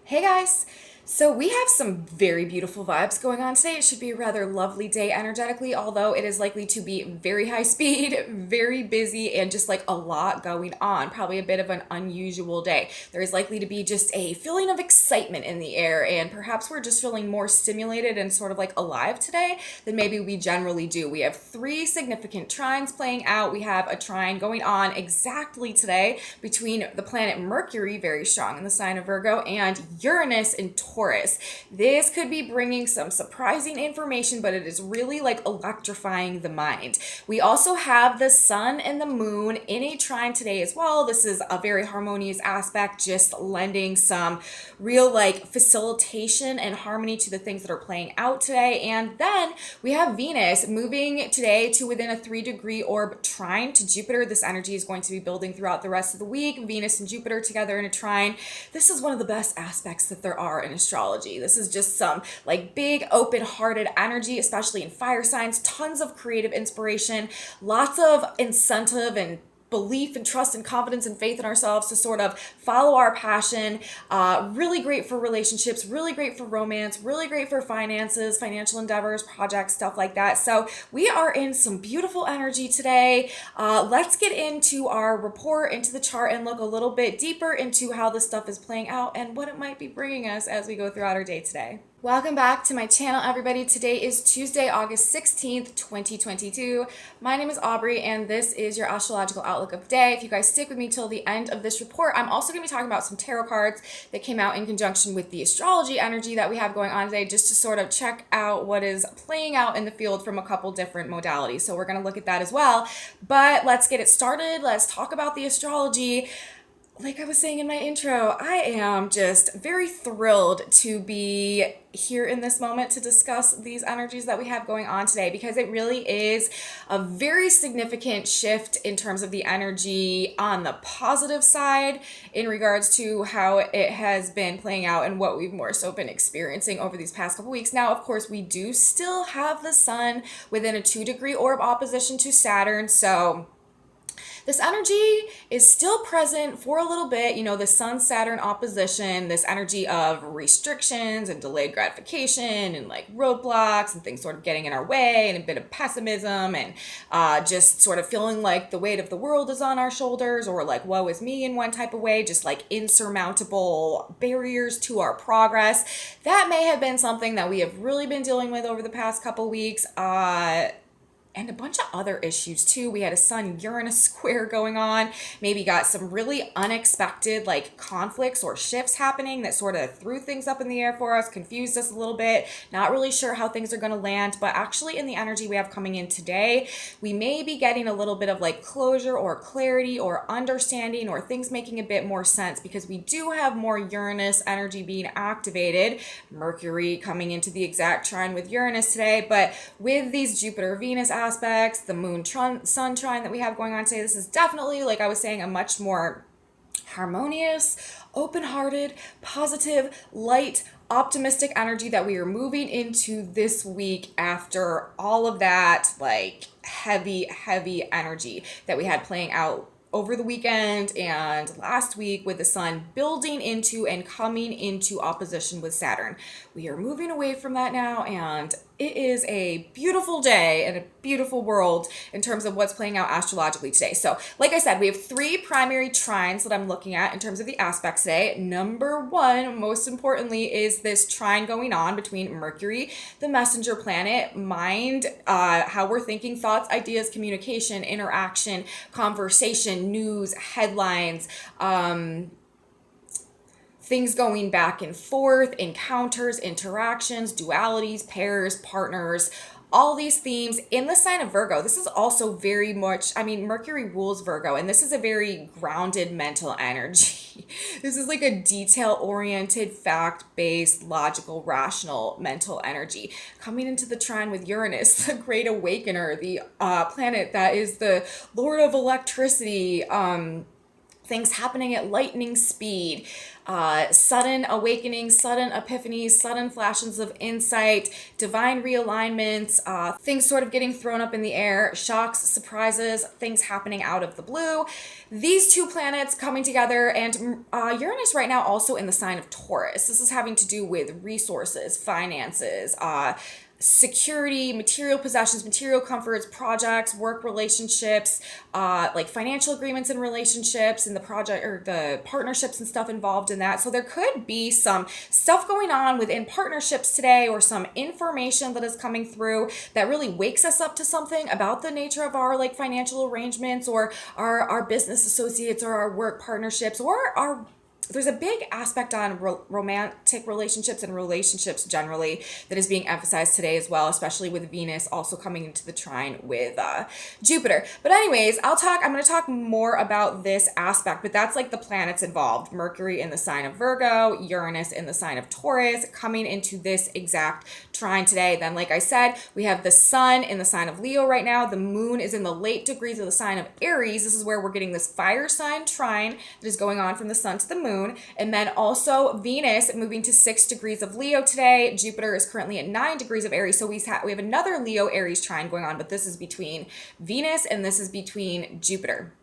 Hey guys! So we have some very beautiful vibes going on today. It should be a rather lovely day energetically, although it is likely to be very high speed, very busy, and just like a lot going on. Probably a bit of an unusual day. There is likely to be just a feeling of excitement in the air, and perhaps we're just feeling more stimulated and sort of like alive today than maybe we generally do. We have three significant trines playing out. We have a trine going on exactly today between the planet Mercury, very strong in the sign of Virgo, and Uranus in Taurus. This could be bringing some surprising information, but it is really like electrifying the mind. We also have the sun and the moon in a trine today as well. This is a very harmonious aspect, just lending some real like facilitation and harmony to the things that are playing out today. And then we have Venus moving today to within a 3-degree orb trine to Jupiter. This energy is going to be building throughout the rest of the week. Venus and Jupiter together in a trine. This is one of the best aspects that there are in astrology. This is just some like big open-hearted energy, especially in fire signs, tons of creative inspiration, lots of incentive and belief and trust and confidence and faith in ourselves to sort of follow our passion. Really great for relationships, really great for romance, really great for finances, financial endeavors, projects, stuff like that. So we are in some beautiful energy today. Let's get into our report, into the chart, and look a little bit deeper into how this stuff is playing out and what it might be bringing us as we go throughout our day today. Welcome back to my channel, everybody. Today is Tuesday, August 16th, 2022. My name is Aubrey, and this is your astrological outlook of the day. If you guys stick with me till the end of this report, I'm also going to be talking about some tarot cards that came out in conjunction with the astrology energy that we have going on today, just to sort of check out what is playing out in the field from a couple different modalities. So we're going to look at that as well. But let's get it started. Let's talk about the astrology. Like I was saying in my intro, I am just very thrilled to be here in this moment to discuss these energies that we have going on today, because it really is a very significant shift in terms of the energy on the positive side in regards to how it has been playing out and what we've more so been experiencing over these past couple weeks. Now, of course, we do still have the sun within a 2-degree orb opposition to Saturn, so this energy is still present for a little bit. You know, the Sun-Saturn opposition, this energy of restrictions and delayed gratification and like roadblocks and things sort of getting in our way, and a bit of pessimism and just sort of feeling like the weight of the world is on our shoulders, or like woe is me in one type of way, just like insurmountable barriers to our progress. That may have been something that we have really been dealing with over the past couple weeks. And a bunch of other issues too. We had a Sun-Uranus square going on. Maybe got some really unexpected like conflicts or shifts happening that sort of threw things up in the air for us, confused us a little bit. Not really sure how things are going to land, but actually in the energy we have coming in today, we may be getting a little bit of like closure or clarity or understanding, or things making a bit more sense, because we do have more Uranus energy being activated. Mercury coming into the exact trine with Uranus today, but with these Jupiter-Venus aspects, the moon-sun trine that we have going on today, this is definitely, like I was saying, a much more harmonious, open-hearted, positive, light, optimistic energy that we are moving into this week after all of that like heavy energy that we had playing out over the weekend and last week, with the sun building into and coming into opposition with Saturn. We are moving away from that now, and it is a beautiful day and a beautiful world in terms of what's playing out astrologically today. So, like I said, we have three primary trines that I'm looking at in terms of the aspects today. Number one, most importantly, is this trine going on between Mercury, the messenger planet, mind, how we're thinking, thoughts, ideas, communication, interaction, conversation, news, headlines, things going back and forth, encounters, interactions, dualities, pairs, partners, all these themes in the sign of Virgo. This is also very much, I mean, Mercury rules Virgo, and this is a very grounded mental energy. This is like a detail-oriented, fact-based, logical, rational mental energy. Coming into the trine with Uranus, the great awakener, the planet that is the lord of electricity, things happening at lightning speed, sudden awakenings, sudden epiphanies, sudden flashes of insight, divine realignments, things sort of getting thrown up in the air, shocks, surprises, things happening out of the blue. These two planets coming together, and Uranus right now also in the sign of Taurus. This is having to do with resources, finances, security, material possessions, material comforts, projects, work relationships, like financial agreements and relationships, and the project or the partnerships and stuff involved in that. So there could be some stuff going on within partnerships today, or some information that is coming through that really wakes us up to something about the nature of our like financial arrangements, or our business associates, or our work partnerships, or our there's a big aspect on romantic relationships and relationships generally that is being emphasized today as well, especially with Venus also coming into the trine with Jupiter. But anyways, I'm going to talk more about this aspect, but that's like the planets involved. Mercury in the sign of Virgo, Uranus in the sign of Taurus coming into this exact trine today. Then, like I said, we have the sun in the sign of Leo right now. The moon is in the late degrees of the sign of Aries. This is where we're getting this fire sign trine that is going on from the sun to the moon. And then also Venus moving to 6 degrees of Leo today. Jupiter is currently at 9 degrees of Aries. So we have another Leo Aries trine going on, but this is between Venus and this is between Jupiter.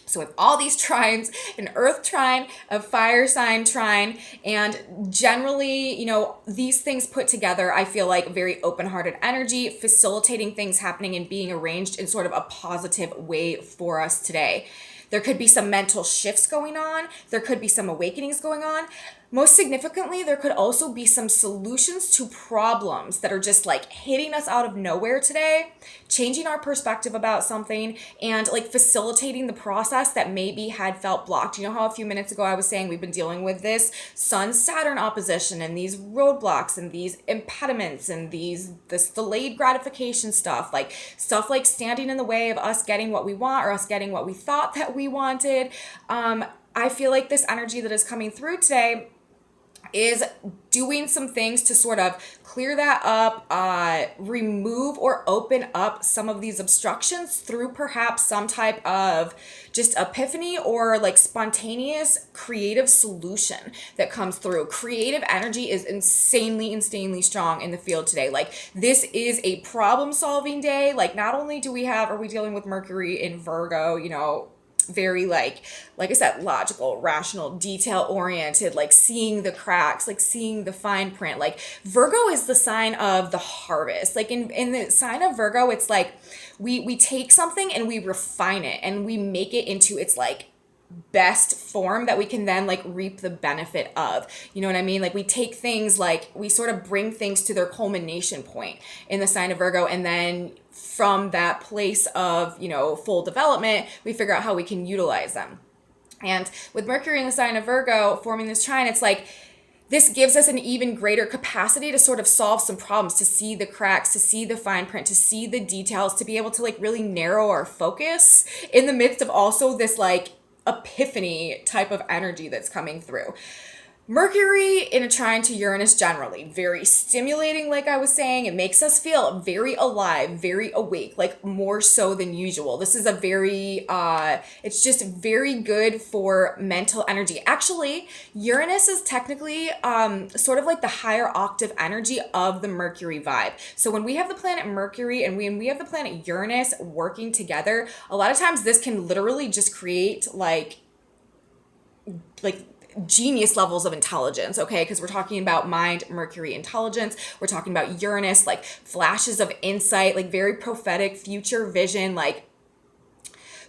So with all these trines, an earth trine, a fire sign trine, and generally, you know, these things put together, I feel like very open-hearted energy, facilitating things happening and being arranged in sort of a positive way for us today. There could be some mental shifts going on. There could be some awakenings going on. Most significantly, there could also be some solutions to problems that are just like hitting us out of nowhere today, changing our perspective about something, and like facilitating the process that maybe had felt blocked. You know how a few minutes ago I was saying we've been dealing with this Sun-Saturn opposition and these roadblocks and these impediments and this delayed gratification stuff like standing in the way of us getting what we want or us getting what we thought that we wanted. I feel like this energy that is coming through today is doing some things to sort of clear that up, remove or open up some of these obstructions through perhaps some type of just epiphany or like spontaneous creative solution that comes through. Creative energy is insanely strong in the field today. Like this is a problem solving day. Like not only are we dealing with Mercury in Virgo, you know, very like I said, logical, rational, detail oriented, like seeing the cracks, like seeing the fine print. Like Virgo is the sign of the harvest. Like in the sign of Virgo, it's like we take something and we refine it and we make it into its like best form that we can then like reap the benefit of. You know what I mean? Like we take things, like we sort of bring things to their culmination point in the sign of Virgo, and then from that place of, you know, full development, we figure out how we can utilize them. And with Mercury in the sign of Virgo forming this trine, it's like this gives us an even greater capacity to sort of solve some problems, to see the cracks, to see the fine print, to see the details, to be able to like really narrow our focus in the midst of also this like epiphany type of energy that's coming through. Mercury in a trine to Uranus generally, very stimulating, like I was saying. It makes us feel very alive, very awake, like more so than usual. This is a very, it's just very good for mental energy. Actually, Uranus is technically sort of like the higher octave energy of the Mercury vibe. So when we have the planet Mercury and when we have the planet Uranus working together, a lot of times this can literally just create like genius levels of intelligence, okay? Because we're talking about mind, Mercury intelligence. We're talking about Uranus, like flashes of insight, like very prophetic future vision, like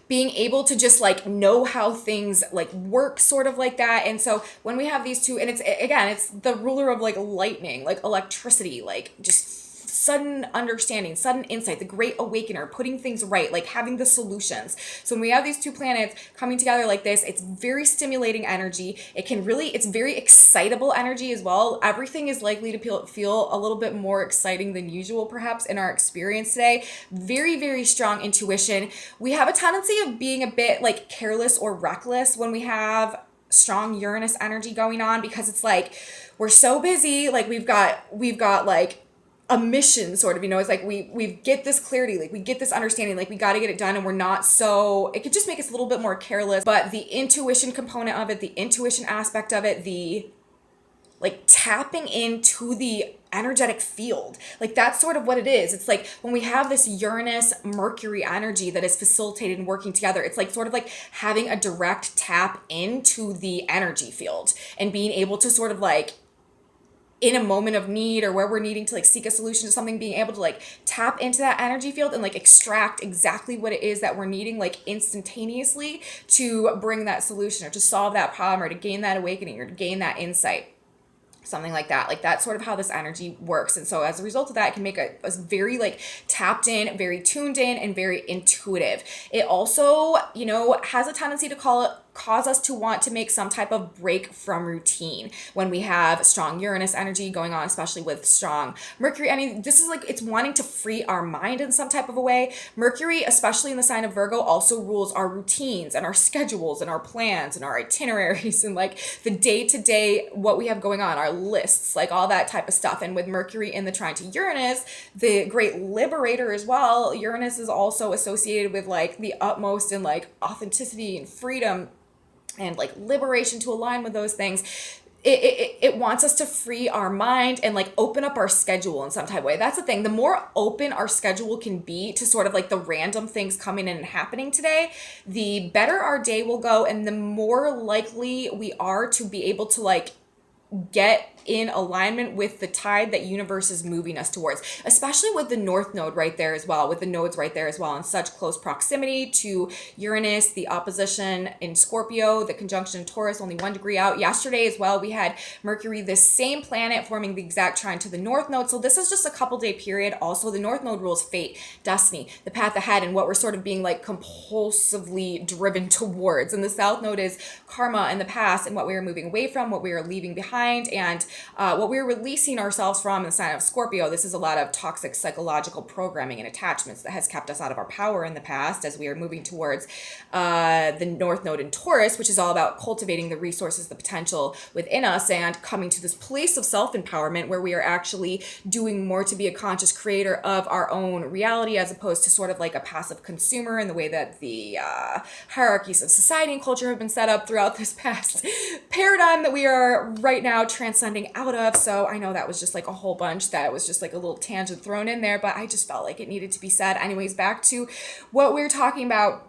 being able to just like know how things like work, sort of like that. And so when we have these two, and it's the ruler of like lightning, like electricity, like just sudden understanding, sudden insight, the great awakener, putting things right, like having the solutions. So when we have these two planets coming together like this, it's very stimulating energy. It's very excitable energy as well. Everything is likely to feel a little bit more exciting than usual, perhaps, in our experience today. Very strong intuition. We have a tendency of being a bit like careless or reckless when we have strong Uranus energy going on, because it's like we're so busy, like we've got like a mission sort of, it's like we get this clarity, like we get this understanding, like we got to get it done, and we're not so, it could just make us a little bit more careless. But the intuition component of it, the intuition aspect of it, the like tapping into the energetic field, like that's sort of what it is. It's like when we have this Uranus Mercury energy that is facilitated and working together, it's like sort of like having a direct tap into the energy field and being able to sort of like, in a moment of need or where we're needing to like seek a solution to something, being able to like tap into that energy field and like extract exactly what it is that we're needing, like instantaneously, to bring that solution or to solve that problem or to gain that awakening or to gain that insight. Something like that. Like that's sort of how this energy works. And so as a result of that, it can make us very like tapped in, very tuned in, and very intuitive. It also, has a tendency to cause us to want to make some type of break from routine when we have strong Uranus energy going on, especially with strong Mercury. I mean, this is like, it's wanting to free our mind in some type of a way. Mercury, especially in the sign of Virgo, also rules our routines and our schedules and our plans and our itineraries and like the day-to-day, what we have going on, our lists, like all that type of stuff. And with Mercury in the trine to Uranus, the great liberator as well, Uranus is also associated with like the utmost and like authenticity and freedom and like liberation, to align with those things. It wants us to free our mind and like open up our schedule in some type of way. That's the thing. The more open our schedule can be to sort of like the random things coming in and happening today, the better our day will go, and the more likely we are to be able to like get in alignment with the tide that universe is moving us towards, especially with the North Node right there as well, with the nodes right there as well, in such close proximity to Uranus, the opposition in Scorpio, the conjunction in Taurus, only 1 degree out. Yesterday as well, we had Mercury, this same planet, forming the exact trine to the North Node. So this is just a couple day period. Also, the North Node rules fate, destiny, the path ahead, and what we're sort of being like compulsively driven towards. And the South Node is karma in the past and what we are moving away from, what we are leaving behind, and what we're releasing ourselves from in the sign of Scorpio. This is a lot of toxic psychological programming and attachments that has kept us out of our power in the past, as we are moving towards the North Node in Taurus, which is all about cultivating the resources, the potential within us, and coming to this place of self-empowerment where we are actually doing more to be a conscious creator of our own reality, as opposed to sort of like a passive consumer in the way that the hierarchies of society and culture have been set up throughout this past paradigm that we are right now transcending out of. So I know that was just like a whole bunch, that was just like a little tangent thrown in there, but I just felt like it needed to be said. Anyways, back to what we're talking about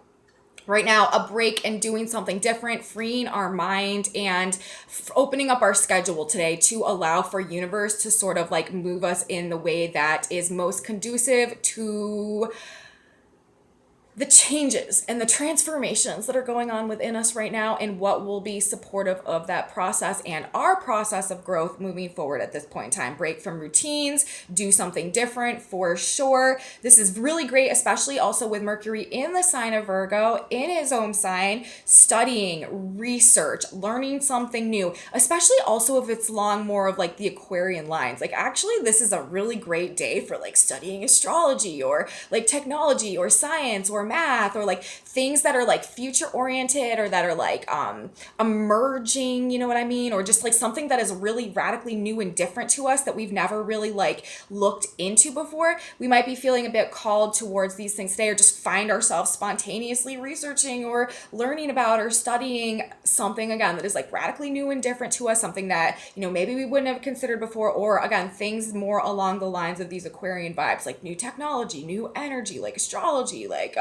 right now, a break and doing something different, freeing our mind and opening up our schedule today to allow for universe to sort of like move us in the way that is most conducive to the changes and the transformations that are going on within us right now, and what will be supportive of that process and our process of growth moving forward at this point in time. Break from routines, do something different for sure. This is really great, especially also with Mercury in the sign of Virgo, in his own sign, studying, research, learning something new, especially also if it's along more of like the Aquarian lines. Like actually, this is a really great day for like studying astrology or like technology or science or math, or like things that are like future oriented or that are like emerging, you know what I mean? Or just like something that is really radically new and different to us that we've never really like looked into before. We might be feeling a bit called towards these things today, or just find ourselves spontaneously researching or learning about or studying something again that is like radically new and different to us, something that, maybe we wouldn't have considered before, or again, things more along the lines of these Aquarian vibes, like new technology, new energy, like astrology, like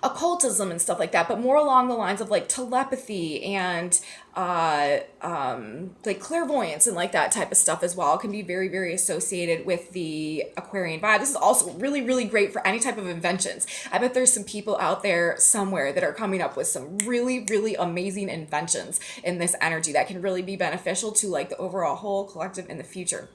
occultism and stuff like that, but more along the lines of like telepathy and like clairvoyance and like that type of stuff as well can be very, very associated with the Aquarian vibe. This is also really, really great for any type of inventions. I bet there's some people out there somewhere that are coming up with some really, really amazing inventions in this energy that can really be beneficial to like the overall whole collective in the future.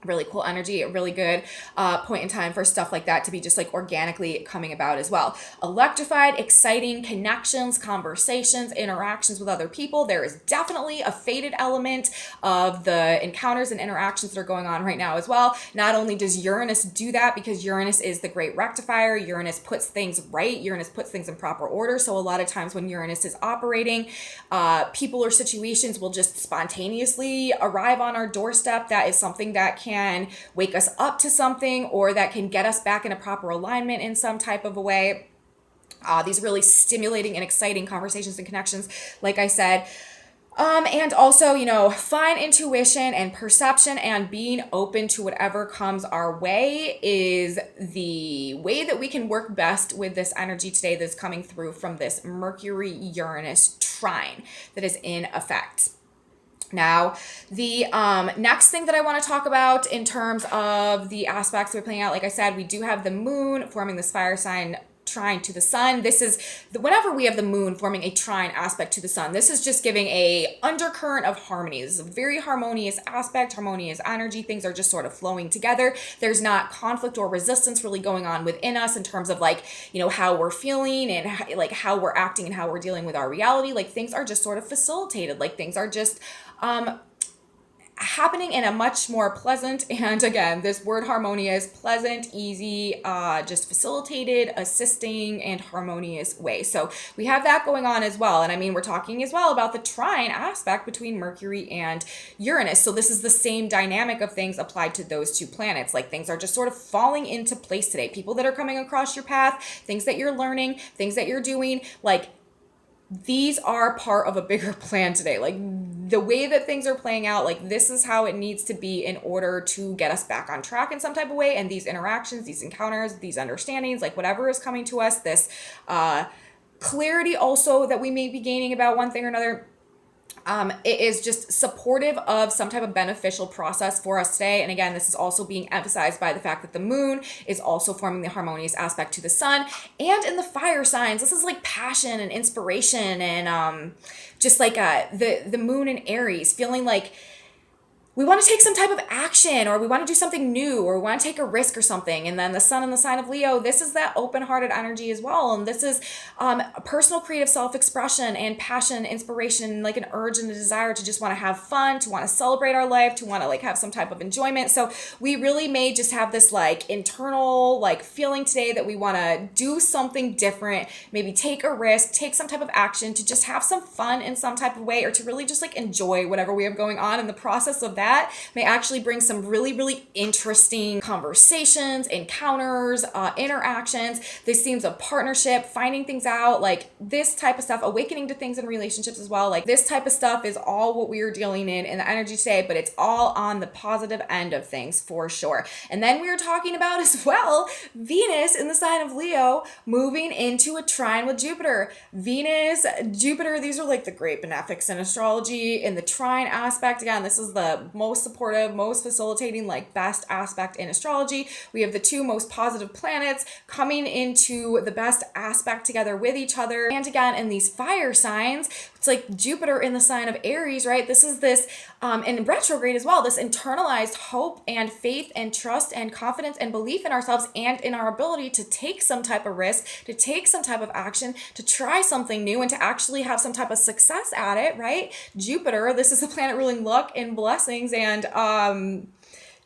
Really cool energy, a really good point in time for stuff like that to be just like organically coming about as well. Electrified, exciting connections, conversations, interactions with other people. There is definitely a fated element of the encounters and interactions that are going on right now as well. Not only does Uranus do that, because Uranus is the great rectifier, Uranus puts things right, Uranus puts things in proper order. So a lot of times when Uranus is operating, people or situations will just spontaneously arrive on our doorstep. That is something that can can wake us up to something or that can get us back in a proper alignment in some type of a way. These really stimulating and exciting conversations and connections, like I said. And also, fine intuition and perception and being open to whatever comes our way is the way that we can work best with this energy today that's coming through from this Mercury Uranus trine that is in effect. Now, the next thing that I want to talk about in terms of the aspects we're playing out, like I said, we do have the moon forming this fire sign trine to the sun. This is whenever we have the moon forming a trine aspect to the sun, this is just giving a undercurrent of harmony. This is a very harmonious aspect, harmonious energy. Things are just sort of flowing together. There's not conflict or resistance really going on within us in terms of how we're feeling and how we're acting and how we're dealing with our reality. Like things are just sort of facilitated. Like things are just happening in a much more pleasant, and again, this word harmonious, pleasant, easy, just facilitated, assisting, and harmonious way. So we have that going on as well. And I mean, we're talking as well about the trine aspect between Mercury and Uranus. So this is the same dynamic of things applied to those two planets. Like things are just sort of falling into place today. People that are coming across your path, things that you're learning, things that you're doing, like these are part of a bigger plan today. Like the way that things are playing out, like this is how it needs to be in order to get us back on track in some type of way. And these interactions, these encounters, these understandings, like whatever is coming to us, this clarity also that we may be gaining about one thing or another, it is just supportive of some type of beneficial process for us today. And again, this is also being emphasized by the fact that the moon is also forming the harmonious aspect to the sun. And in the fire signs, this is like passion and inspiration and just like the moon in Aries, feeling like we want to take some type of action or we want to do something new or we want to take a risk or something. And then the sun in the sign of Leo, this is that open-hearted energy as well. And this is personal creative self-expression and passion, inspiration, like an urge and a desire to just want to have fun, to want to celebrate our life, to want to like have some type of enjoyment. So we really may just have this like internal like feeling today that we want to do something different, maybe take a risk, take some type of action to just have some fun in some type of way or to really just like enjoy whatever we have going on. In the process of that may actually bring some really, really interesting conversations, encounters, interactions. This themes of partnership, finding things out, like this type of stuff, awakening to things in relationships as well. Like this type of stuff is all what we are dealing in the energy today, but it's all on the positive end of things for sure. And then we are talking about as well, Venus in the sign of Leo moving into a trine with Jupiter. Venus, Jupiter, these are like the great benefics in astrology. In the trine aspect, again, this is the most supportive, most facilitating, like best aspect in astrology. We have the two most positive planets coming into the best aspect together with each other. And again, in these fire signs, it's like Jupiter in the sign of Aries, right? This is this, and retrograde as well, this internalized hope and faith and trust and confidence and belief in ourselves and in our ability to take some type of risk, to take some type of action, to try something new and to actually have some type of success at it, right? Jupiter, this is the planet ruling luck and blessings and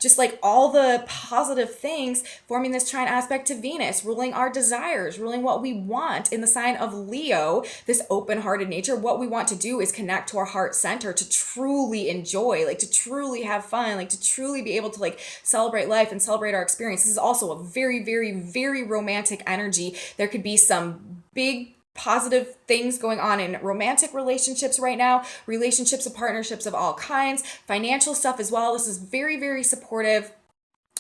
just like all the positive things forming this trine aspect to Venus, ruling our desires, ruling what we want in the sign of Leo, this open-hearted nature. What we want to do is connect to our heart center to truly enjoy, like to truly have fun, like to truly be able to like celebrate life and celebrate our experience. This is also a very, very, very romantic energy. There could be some big positive things going on in romantic relationships right now, relationships and partnerships of all kinds, financial stuff as well. This is very, very supportive,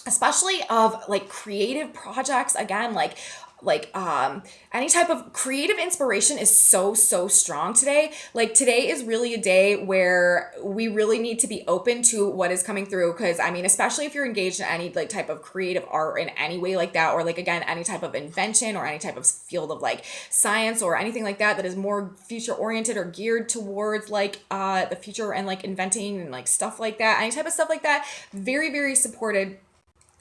especially of like creative projects. Again, like any type of creative inspiration is so strong today. Like today is really a day where we really need to be open to what is coming through, because I mean, especially if you're engaged in any like type of creative art in any way like that, or like again any type of invention or any type of field of like science or anything like that that is more future oriented or geared towards like the future and like inventing and like stuff like that, any type of stuff like that, very, very supported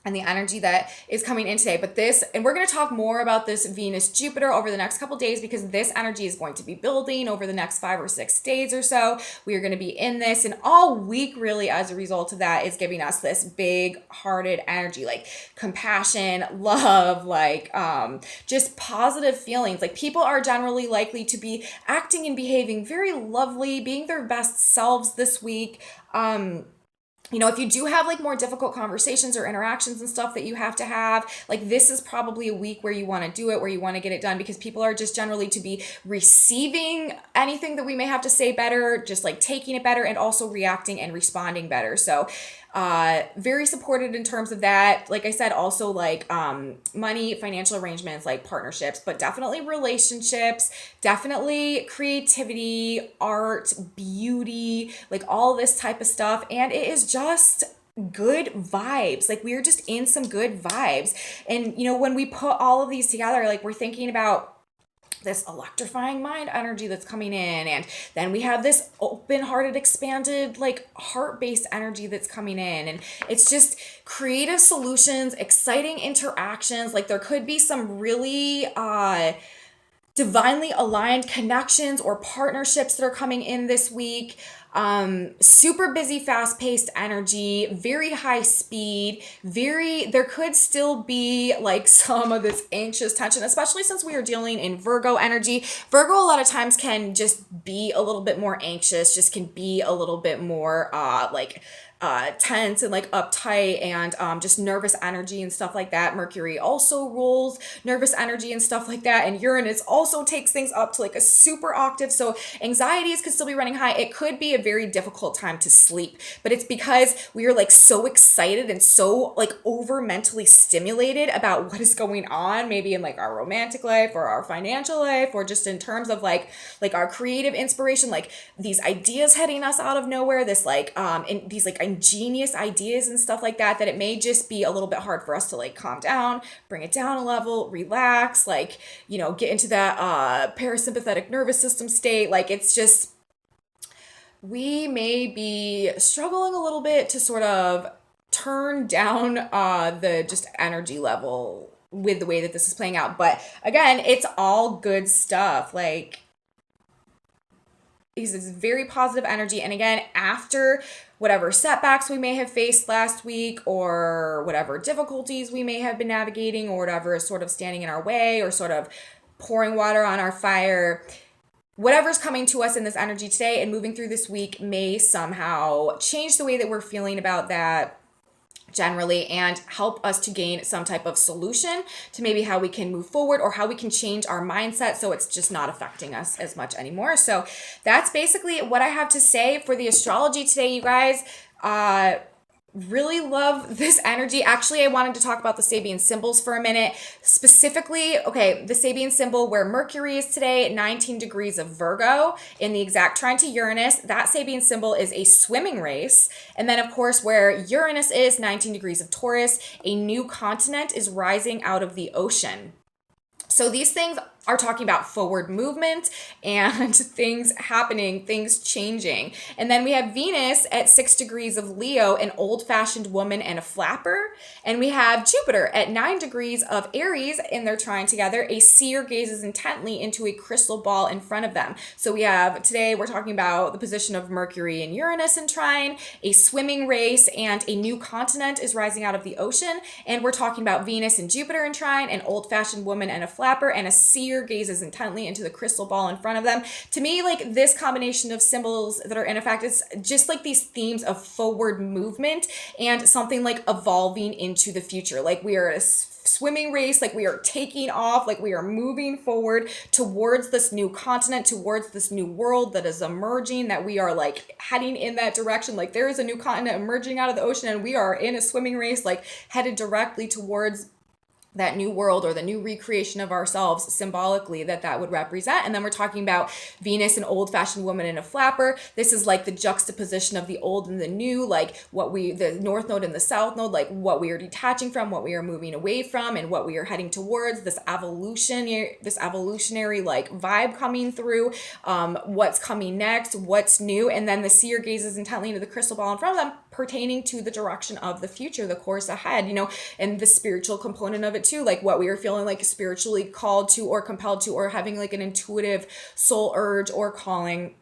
and the energy that is coming in today. But this, and we're going to talk more about this Venus Jupiter over the next couple days, because this energy is going to be building over the next 5 or 6 days or so. We are going to be in this, and all week really as a result of that is giving us this big hearted energy, like compassion, love, like just positive feelings. Like people are generally likely to be acting and behaving very lovely, being their best selves this week. if you do have like more difficult conversations or interactions and stuff that you have to have, like this is probably a week where you want to do it, where you want to get it done, because people are just generally to be receiving anything that we may have to say better, just like taking it better, and also reacting and responding better. So very supported in terms of that. Like I said, also like money, financial arrangements, like partnerships, but definitely relationships, definitely creativity, art, beauty, like all this type of stuff. And it is just good vibes. Like we're just in some good vibes. And when we put all of these together, like we're thinking about this electrifying mind energy that's coming in, and then we have this open-hearted, expanded, like heart-based energy that's coming in, and it's just creative solutions, exciting interactions. Like there could be some really divinely aligned connections or partnerships that are coming in this week. Super busy, fast-paced energy, very high speed, there could still be like some of this anxious tension, especially since we are dealing in Virgo energy. Virgo a lot of times can just be a little bit more anxious, just can be a little bit more tense and like uptight, and just nervous energy and stuff like that. Mercury also rules nervous energy and stuff like that, and Uranus also takes things up to like a super octave. So anxieties could still be running high. It could be a very difficult time to sleep, but it's because we are like so excited and so like over mentally stimulated about what is going on, maybe in like our romantic life or our financial life, or just in terms of like our creative inspiration, like these ideas heading us out of nowhere, this like in these like ingenious ideas and stuff like that, that it may just be a little bit hard for us to like calm down, bring it down a level, relax, like get into that parasympathetic nervous system state. Like it's just, we may be struggling a little bit to sort of turn down the just energy level with the way that this is playing out. But again, it's all good stuff. Like this is very positive energy. And again, after whatever setbacks we may have faced last week, or whatever difficulties we may have been navigating, or whatever is sort of standing in our way or sort of pouring water on our fire, whatever's coming to us in this energy today and moving through this week may somehow change the way that we're feeling about that generally, and help us to gain some type of solution to maybe how we can move forward, or how we can change our mindset so it's just not affecting us as much anymore. So that's basically what I have to say for the astrology today, you guys. Really love this energy. Actually, I wanted to talk about the Sabian symbols for a minute. Specifically, okay, the Sabian symbol where Mercury is today, 19 degrees of Virgo in the exact trine to Uranus. That Sabian symbol is a swimming race. And then, of course, where Uranus is, 19 degrees of Taurus, a new continent is rising out of the ocean. So these things are talking about forward movement and things happening, things changing. And then we have Venus at 6 degrees of Leo, an old-fashioned woman and a flapper. And we have Jupiter at 9 degrees of Aries in their trine together. A seer gazes intently into a crystal ball in front of them. So we have, today we're talking about the position of Mercury and Uranus in trine, a swimming race, and a new continent is rising out of the ocean. And we're talking about Venus and Jupiter in trine, an old-fashioned woman and a flapper, and a seer gazes intently into the crystal ball in front of them. To me, like this combination of symbols that are in effect, it's just like these themes of forward movement and something like evolving into the future. Like we are a swimming race, like we are taking off, like we are moving forward towards this new continent, towards this new world that is emerging, that we are like heading in that direction. Like there is a new continent emerging out of the ocean, and we are in a swimming race, like headed directly towards that new world, or the new recreation of ourselves symbolically that would represent. And then we're talking about Venus, an old-fashioned woman in a flapper. This is like the juxtaposition of the old and the new, like the north node and the south node, like what we are detaching from, what we are moving away from, and what we are heading towards, this evolutionary like vibe coming through, what's coming next, what's new. And then the seer gazes intently into the crystal ball in front of them, pertaining to the direction of the future, the course ahead, and the spiritual component of it too, like what we are feeling like spiritually called to or compelled to, or having like an intuitive soul urge or calling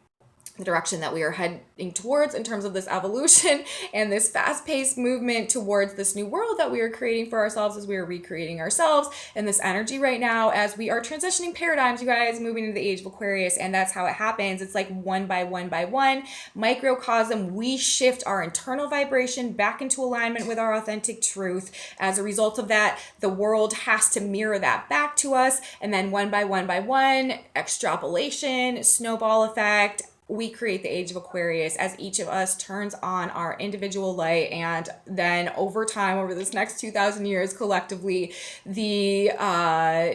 the direction that we are heading towards in terms of this evolution and this fast-paced movement towards this new world that we are creating for ourselves as we are recreating ourselves and this energy right now as we are transitioning paradigms, you guys, moving into the age of Aquarius. And that's how it happens. It's like one by one, microcosm, we shift our internal vibration back into alignment with our authentic truth. As a result of that, the world has to mirror that back to us. And then one by one, extrapolation, snowball effect, we create the age of Aquarius as each of us turns on our individual light. And then over time, over this next 2,000 years, collectively, the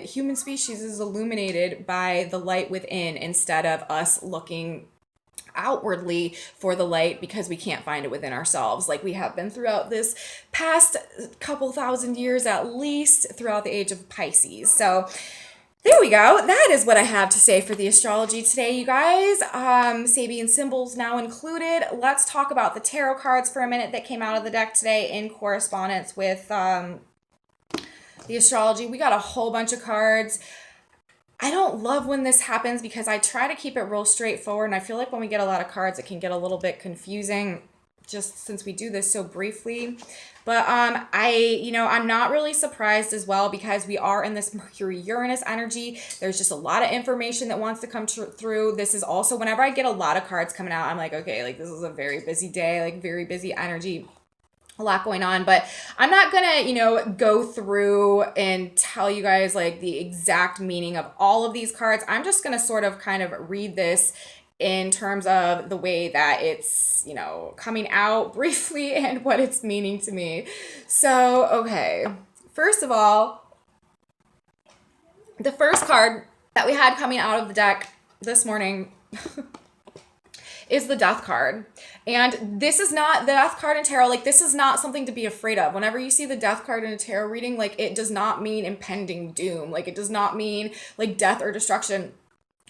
human species is illuminated by the light within instead of us looking outwardly for the light because we can't find it within ourselves, like we have been throughout this past couple thousand years, at least throughout the age of Pisces. So there we go. That is what I have to say for the astrology today, you guys. Sabian symbols now included. Let's talk about the tarot cards for a minute that came out of the deck today in correspondence with the astrology. We got a whole bunch of cards. I don't love when this happens because I try to keep it real straightforward, and I feel like when we get a lot of cards, it can get a little bit confusing just since we do this so briefly. But I'm not really surprised as well because we are in this Mercury Uranus energy. There's just a lot of information that wants to come through. This is also, whenever I get a lot of cards coming out, I'm like, okay, like this is a very busy day, like very busy energy. A lot going on, but I'm not gonna, go through and tell you guys like the exact meaning of all of these cards. I'm just gonna sort of kind of read this in terms of the way that it's, coming out briefly and what it's meaning to me. So, okay. First of all, the first card that we had coming out of the deck this morning is the Death card. And this is not the Death card in tarot. Like, this is not something to be afraid of. Whenever you see the Death card in a tarot reading, like, it does not mean impending doom. Like, it does not mean like death or destruction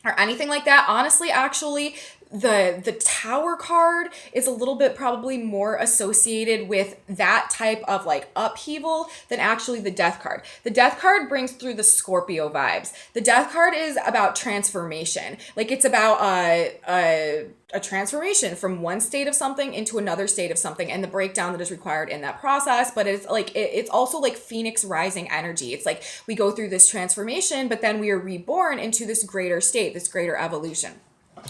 or anything like that. Honestly, actually, the Tower card is a little bit probably more associated with that type of like upheaval than actually the Death card. The Death card brings through the Scorpio vibes. The Death card is about transformation. Like, it's about a transformation from one state of something into another state of something and the breakdown that is required in that process. But it's like it's also like Phoenix rising energy. It's like we go through this transformation, but then we are reborn into this greater state, this greater evolution.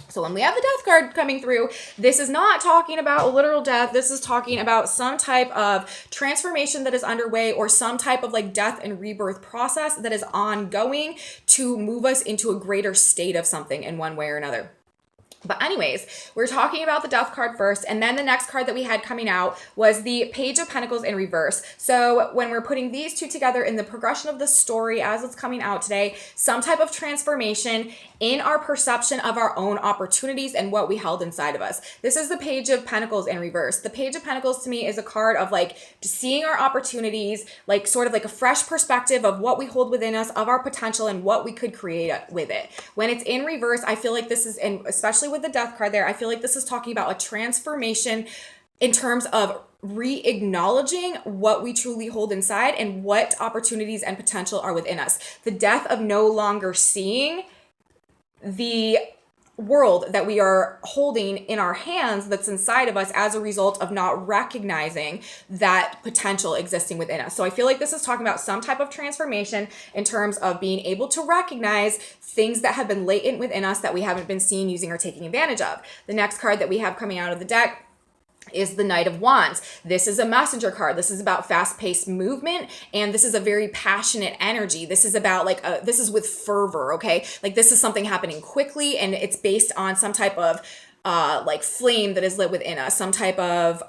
So when we have the Death card coming through, this is not talking about literal death. This is talking about some type of transformation that is underway or some type of like death and rebirth process that is ongoing to move us into a greater state of something in one way or another. But anyways, we're talking about the Death card first, and then the next card that we had coming out was the Page of Pentacles in reverse. So when we're putting these two together in the progression of the story as it's coming out today, some type of transformation in our perception of our own opportunities and what we held inside of us. This is the Page of Pentacles in reverse. The Page of Pentacles to me is a card of like seeing our opportunities, like sort of like a fresh perspective of what we hold within us, of our potential and what we could create with it. When it's in reverse, I feel like this is, and especially with the Death card there, I feel like this is talking about a transformation in terms of re-acknowledging what we truly hold inside and what opportunities and potential are within us. The death of no longer seeing the world that we are holding in our hands that's inside of us as a result of not recognizing that potential existing within us. So I feel like this is talking about some type of transformation in terms of being able to recognize things that have been latent within us that we haven't been seeing, using, or taking advantage of. The next card that we have coming out of the deck is the Knight of Wands. This is a messenger card. This is about fast-paced movement, and this is a very passionate energy. This is about like this is with fervor, okay? Like this is something happening quickly, and it's based on some type of like flame that is lit within us, some type of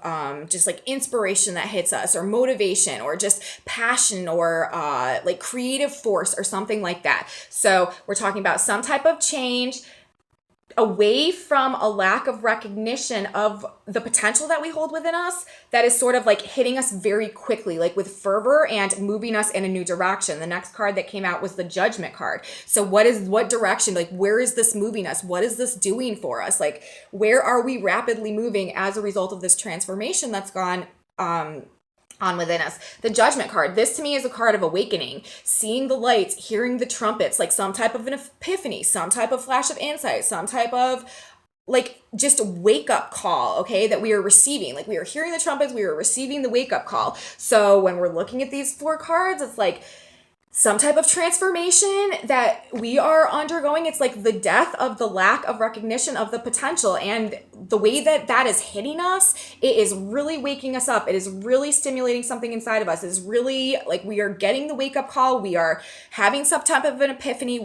just like inspiration that hits us, or motivation, or just passion, or like creative force, or something like that. So we're talking about some type of change away from a lack of recognition of the potential that we hold within us that is sort of like hitting us very quickly, like with fervor and moving us in a new direction. The next card that came out was the Judgment card. So what direction, like where is this moving us? What is this doing for us? Like where are we rapidly moving as a result of this transformation that's gone on within us? The Judgment card, this to me is a card of awakening, seeing the lights, hearing the trumpets, like some type of an epiphany, some type of flash of insight, some type of like just wake up call, okay, that we are receiving. Like we are hearing the trumpets, we are receiving the wake up call. So when we're looking at these 4 cards, it's like some type of transformation that we are undergoing. It's like the death of the lack of recognition of the potential, and the way that that is hitting us, it is really waking us up. It is really stimulating something inside of us. It is really like we are getting the wake up call. We are having some type of an epiphany.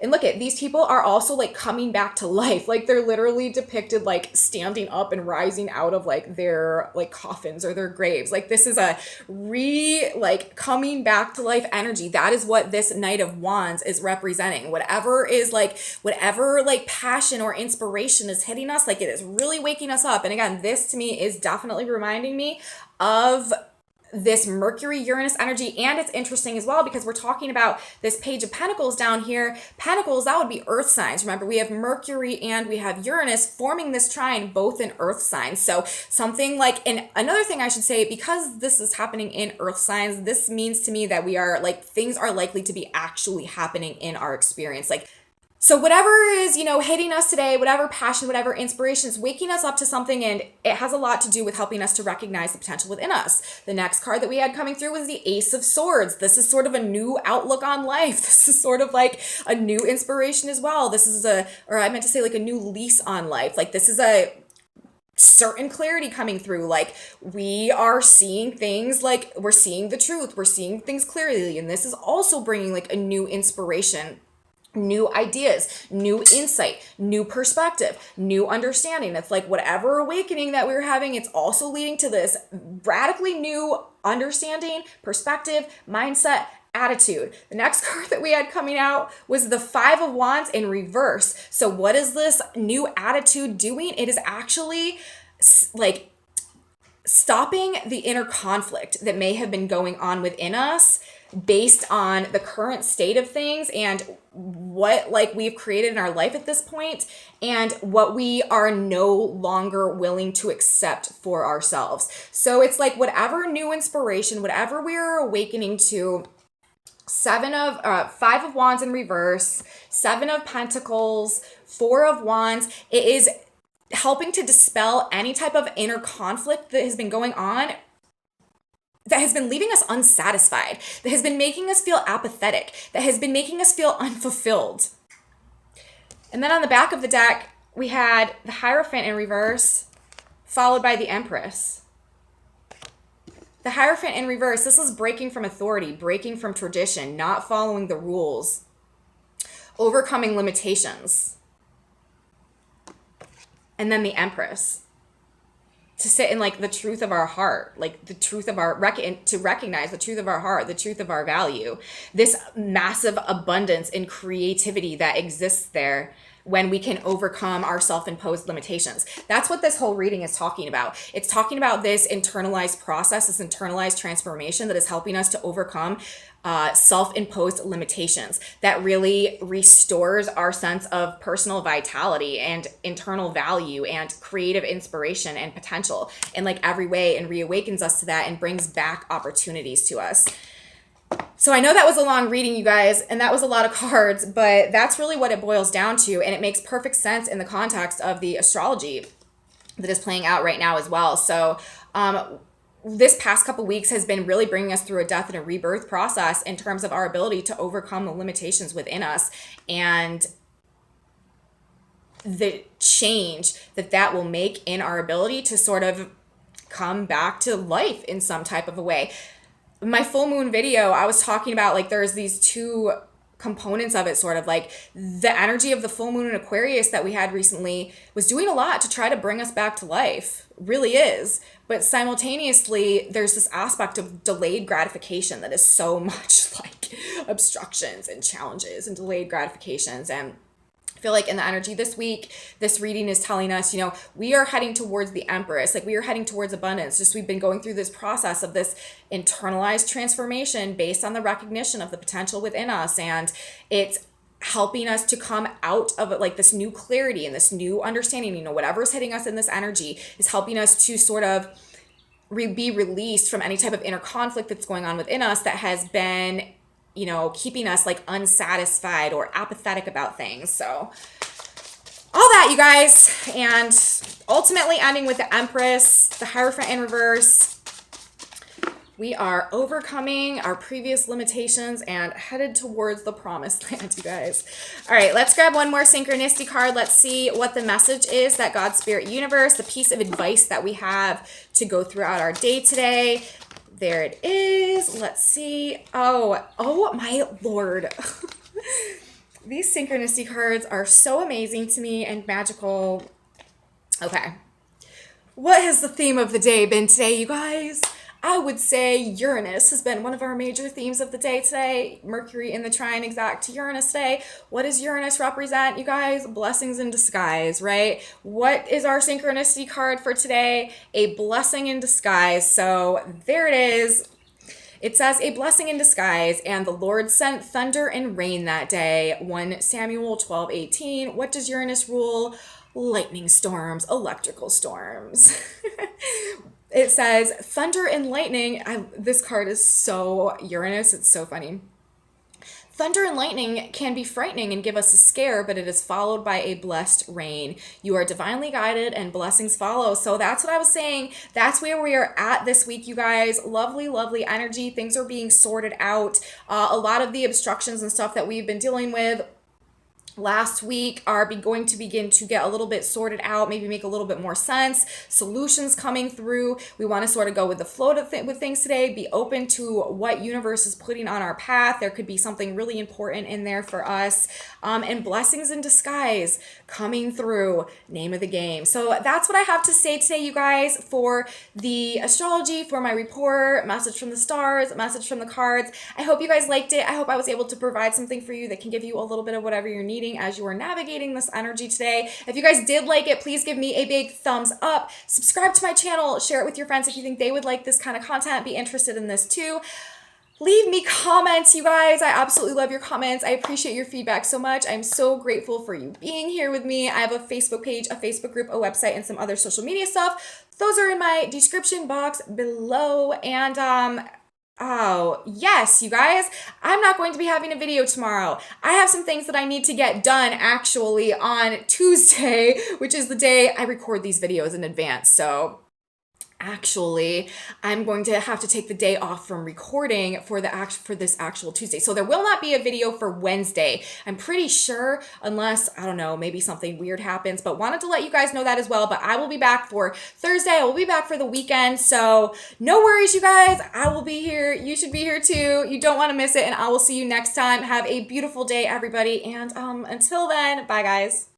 And look at these people are also like coming back to life. Like they're literally depicted like standing up and rising out of like their like coffins or their graves. Like this is a like coming back to life energy. That is what this Knight of Wands is representing. Whatever passion or inspiration is hitting us, like it is really waking us up. And again, this to me is definitely reminding me of this Mercury Uranus energy. And it's interesting as well because we're talking about this Page of Pentacles down here. Pentacles, that would be earth signs. Remember, we have Mercury and we have Uranus forming this trine, both in earth signs. So something like, and another thing I should say, because this is happening in earth signs, this means to me that we are like, things are likely to be actually happening in our experience. Like, so whatever is, hitting us today, whatever passion, whatever inspiration is waking us up to something, and it has a lot to do with helping us to recognize the potential within us. The next card that we had coming through was the Ace of Swords. This is sort of a new outlook on life. This is sort of like a new inspiration as well. This is I meant to say like a new lease on life. Like this is a certain clarity coming through. Like we are seeing things, like we're seeing the truth. We're seeing things clearly. And this is also bringing like a new inspiration, new ideas, new insight, new perspective, new understanding. It's like whatever awakening that we're having, it's also leading to this radically new understanding, perspective, mindset, attitude. The next card that we had coming out was the Five of Wands in reverse. So what is this new attitude doing? It is actually like stopping the inner conflict that may have been going on within us based on the current state of things and what like we've created in our life at this point and what we are no longer willing to accept for ourselves. So it's like whatever new inspiration, whatever we are awakening to, Five of Wands in reverse, Seven of Pentacles, Four of Wands, it is helping to dispel any type of inner conflict that has been going on, that has been leaving us unsatisfied, that has been making us feel apathetic, that has been making us feel unfulfilled. And then on the back of the deck, we had the Hierophant in reverse, followed by the Empress. The Hierophant in reverse, this is breaking from authority, breaking from tradition, not following the rules, overcoming limitations. And then the Empress, to sit in like the truth of our heart, like the truth of to recognize the truth of our heart, the truth of our value, this massive abundance and creativity that exists there when we can overcome our self-imposed limitations. That's what this whole reading is talking about. It's talking about this internalized process, this internalized transformation that is helping us to overcome self-imposed limitations, that really restores our sense of personal vitality and internal value and creative inspiration and potential in like every way, and reawakens us to that and brings back opportunities to us. So I know that was a long reading, you guys, and that was a lot of cards, but that's really what it boils down to, and it makes perfect sense in the context of the astrology that is playing out right now as well. So this past couple weeks has been really bringing us through a death and a rebirth process in terms of our ability to overcome the limitations within us and the change that will make in our ability to sort of come back to life in some type of a way. My full moon video, I was talking about like there's these two components of it, sort of like the energy of the full moon in Aquarius that we had recently was doing a lot to try to bring us back to life, really is. But simultaneously, there's this aspect of delayed gratification that is so much like obstructions and challenges and delayed gratifications. And I feel like in the energy this week, this reading is telling us, we are heading towards the Empress, like we are heading towards abundance. Just we've been going through this process of this internalized transformation based on the recognition of the potential within us. And it's helping us to come out of it, like this new clarity and this new understanding, whatever's hitting us in this energy is helping us to sort of be released from any type of inner conflict that's going on within us that has been keeping us like unsatisfied or apathetic about things. So all that, you guys. And ultimately ending with the Empress, the Hierophant in reverse. We are overcoming our previous limitations and headed towards the promised land, you guys. All right, let's grab one more synchronicity card. Let's see what the message is that God, Spirit, Universe, the piece of advice that we have to go throughout our day today. There it is. Let's see. Oh my Lord. These synchronicity cards are so amazing to me and magical. Okay. What has the theme of the day been today, you guys? I would say Uranus has been one of our major themes of the day today. Mercury in the trine exact to Uranus today. What does Uranus represent, you guys? Blessings in disguise, right? What is our synchronicity card for today? A blessing in disguise. So there it is. It says a blessing in disguise, and the Lord sent thunder and rain that day. 1 Samuel 12:18. What does Uranus rule? Lightning storms, electrical storms. It says thunder and lightning. This card is so Uranus. It's so funny. Thunder and lightning can be frightening and give us a scare, but it is followed by a blessed rain. You are divinely guided and blessings follow. So that's what I was saying. That's where we are at this week, you guys. Lovely, lovely energy. Things are being sorted out. A lot of the obstructions and stuff that we've been dealing with last week are going to begin to get a little bit sorted out, maybe make a little bit more sense. Solutions coming through. We want to sort of go with the flow with things today, be open to what universe is putting on our path. There could be something really important in there for us. And blessings in disguise coming through, name of the game. So that's what I have to say today, you guys, for the astrology, for my report, message from the stars, message from the cards. I hope you guys liked it. I hope I was able to provide something for you that can give you a little bit of whatever you're needing as you are navigating this energy today. If you guys did like it, please give me a big thumbs up. Subscribe to my channel. Share it with your friends if you think they would like this kind of content, be interested in this too. Leave me comments, you guys. I absolutely love your comments. I appreciate your feedback so much. I'm so grateful for you being here with me. I have a Facebook page, a Facebook group, a website, and some other social media stuff. Those are in my description box below. And oh, yes, you guys, I'm not going to be having a video tomorrow. I have some things that I need to get done actually on Tuesday, which is the day I record these videos in advance. So actually, I'm going to have to take the day off from recording for this actual Tuesday. So there will not be a video for Wednesday. I'm pretty sure, unless, I don't know, maybe something weird happens, but wanted to let you guys know that as well. But I will be back for Thursday. I will be back for the weekend. So no worries, you guys. I will be here. You should be here too. You don't want to miss it. And I will see you next time. Have a beautiful day, everybody. And until then, bye guys.